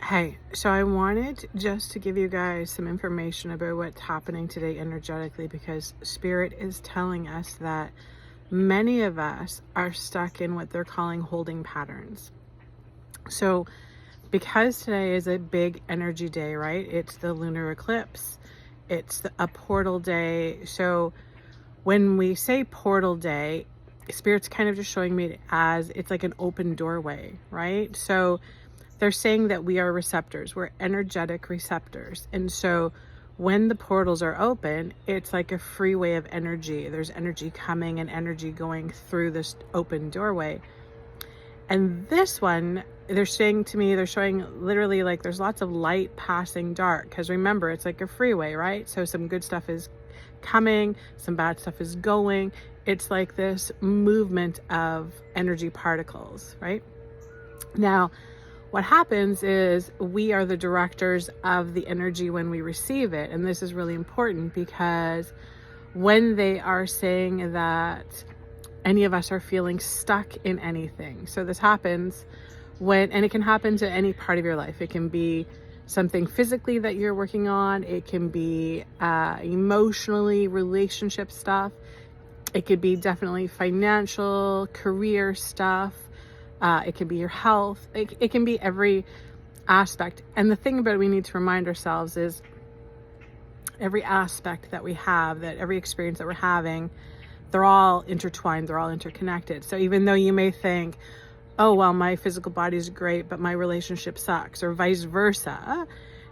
Hey, so I wanted just to give you guys some information about what's happening today energetically, because Spirit is telling us that many of us are stuck in what they're calling holding patterns. So because today is a big energy day, right? It's the lunar eclipse. It's a portal day. So when we say portal day, Spirit's kind of just showing me as it's like an open doorway, right? So they're saying that we are receptors. We're energetic receptors. And so when the portals are open, it's like a freeway of energy. There's energy coming and energy going through this open doorway. And this one, they're saying to me, they're showing literally like there's lots of light passing dark. Because remember, it's like a freeway, right? So some good stuff is coming, some bad stuff is going. It's like this movement of energy particles, right? Now, what happens is we are the directors of the energy when we receive it. And this is really important because when they are saying that any of us are feeling stuck in anything. So this happens when, and it can happen to any part of your life. It can be something physically that you're working on. It can be emotionally, relationship stuff. It could be definitely financial, career stuff. It can be your health. It can be every aspect. And the thing about it, we need to remind ourselves is every aspect that we have, that every experience that we're having, they're all intertwined, they're all interconnected. So even though you may think, oh, well, my physical body is great, but my relationship sucks, or vice versa,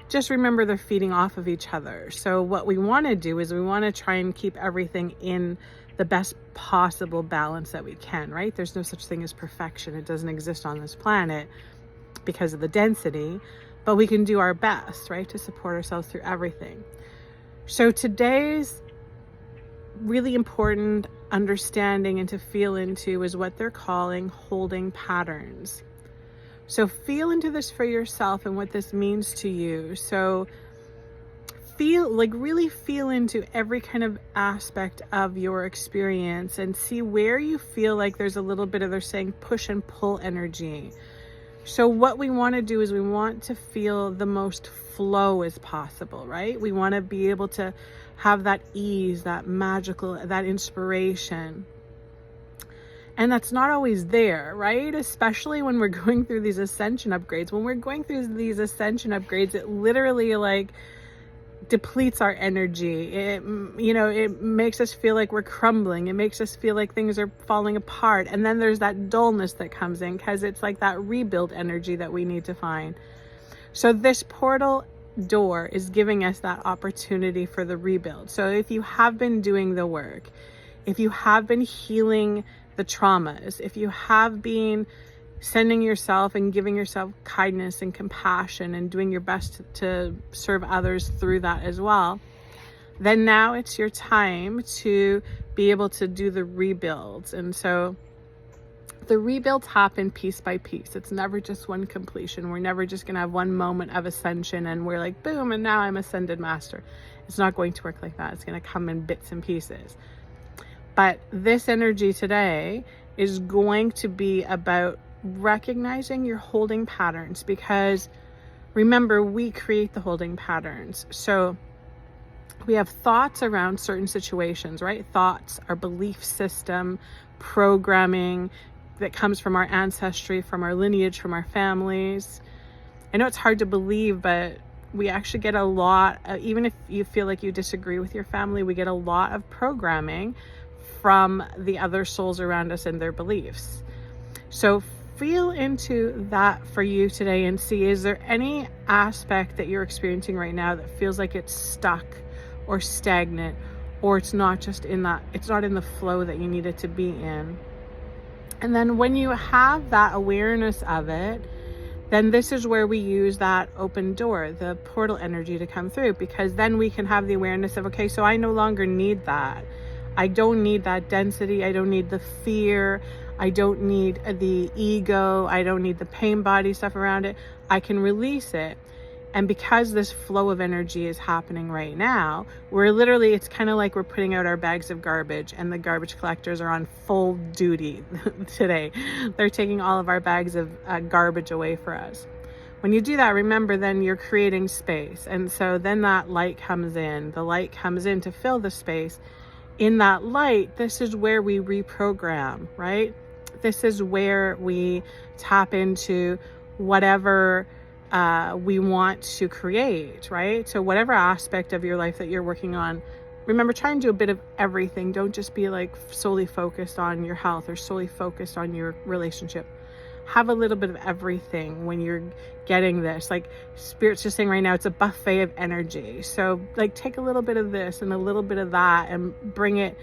just remember they're feeding off of each other. So what we want to do is we want to try and keep everything in the best possible balance that we can, right? There's no such thing as perfection. It doesn't exist on this planet because of the density, but we can do our best, right, to support ourselves through everything. So today's really important understanding and to feel into is what they're calling holding patterns. So feel into this for yourself and what this means to you. So really feel into every kind of aspect of your experience and see where you feel like there's a little bit of, they're saying, push and pull energy. So what we want to do is we want to feel the most flow as possible, right? We want to be able to have that ease, that magical, that inspiration. And that's not always there, right? Especially when we're going through these ascension upgrades. When we're going through these ascension upgrades, it literally like depletes our energy. It makes us feel like we're crumbling. It makes us feel like things are falling apart. And then there's that dullness that comes in because it's like that rebuild energy that we need to find. So this portal door is giving us that opportunity for the rebuild. So if you have been doing the work, if you have been healing the traumas, if you have been sending yourself and giving yourself kindness and compassion and doing your best to serve others through that as well, then now it's your time to be able to do the rebuilds. And so the rebuilds happen piece by piece. It's never just one completion. We're never just going to have one moment of ascension and we're like, boom, and now I'm ascended master. It's not going to work like that. It's going to come in bits and pieces. But this energy today is going to be about recognizing your holding patterns, because remember, we create the holding patterns. So we have thoughts around certain situations, right? Thoughts, our belief system, programming that comes from our ancestry, from our lineage, from our families. I know it's hard to believe, but we actually get a lot, even if you feel like you disagree with your family, we get a lot of programming from the other souls around us and their beliefs. So feel into that for you today and see, is there any aspect that you're experiencing right now that feels like it's stuck or stagnant, or it's not just in that, it's not in the flow that you need it to be in? And then when you have that awareness of it, then this is where we use that open door, the portal energy, to come through, because then we can have the awareness of, okay, so I no longer need that. I don't need that density. I don't need the fear. I don't need the ego. I don't need the pain body stuff around it. I can release it. And because this flow of energy is happening right now, we're literally, it's kind of like we're putting out our bags of garbage and the garbage collectors are on full duty today. They're taking all of our bags of garbage away for us. When you do that, remember, then you're creating space. And so then that light comes in. The light comes in to fill the space. In that light, this is where we reprogram, right? This is where we tap into whatever we want to create, right? So whatever aspect of your life that you're working on, remember, try and do a bit of everything. Don't just be like solely focused on your health or solely focused on your relationship. Have a little bit of everything when you're getting this. Like Spirit's just saying right now, it's a buffet of energy. So like take a little bit of this and a little bit of that and bring it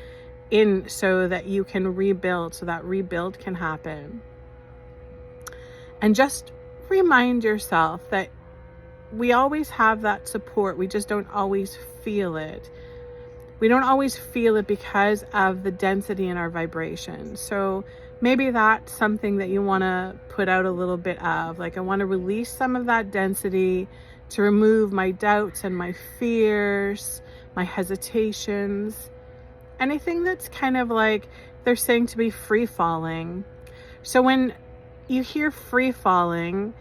in so that you can rebuild, so that rebuild can happen. And just remind yourself that we always have that support. We just don't always feel it. We don't always feel it because of the density in our vibration. So maybe that's something that you want to put out a little bit of. Like, I want to release some of that density to remove my doubts and my fears, my hesitations, anything that's kind of like they're saying to be free falling. So when you hear free falling,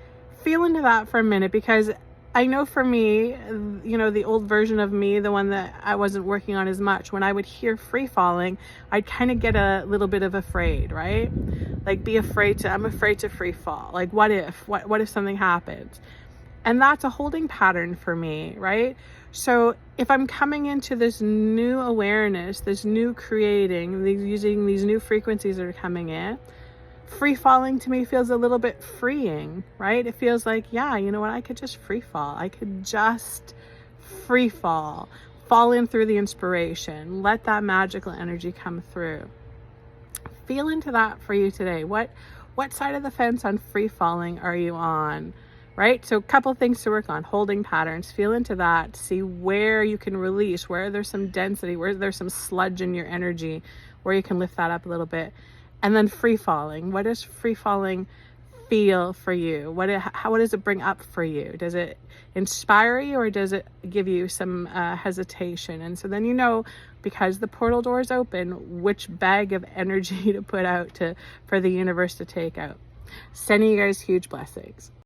feel into that for a minute, because I know for me, you know, the old version of me, the one that I wasn't working on as much, when I would hear free falling, I'd kind of get a little bit of afraid, right? Like I'm afraid to free fall. Like, what if something happens? And that's a holding pattern for me, right? So if I'm coming into this new awareness, this new creating, using these new frequencies that are coming in, free falling to me feels a little bit freeing, right? It feels like, yeah, you know what? I could just free fall. I could just free fall in through the inspiration. Let that magical energy come through. Feel into that for you today. What side of the fence on free falling are you on? Right? So a couple things to work on. Holding patterns. Feel into that. See where you can release, where there's some density, where there's some sludge in your energy, where you can lift that up a little bit. And then free falling. What does free falling feel for you? What does it bring up for you? Does it inspire you, or does it give you some hesitation? And so then you know, because the portal door is open, which bag of energy to put out for the universe to take out. Sending you guys huge blessings.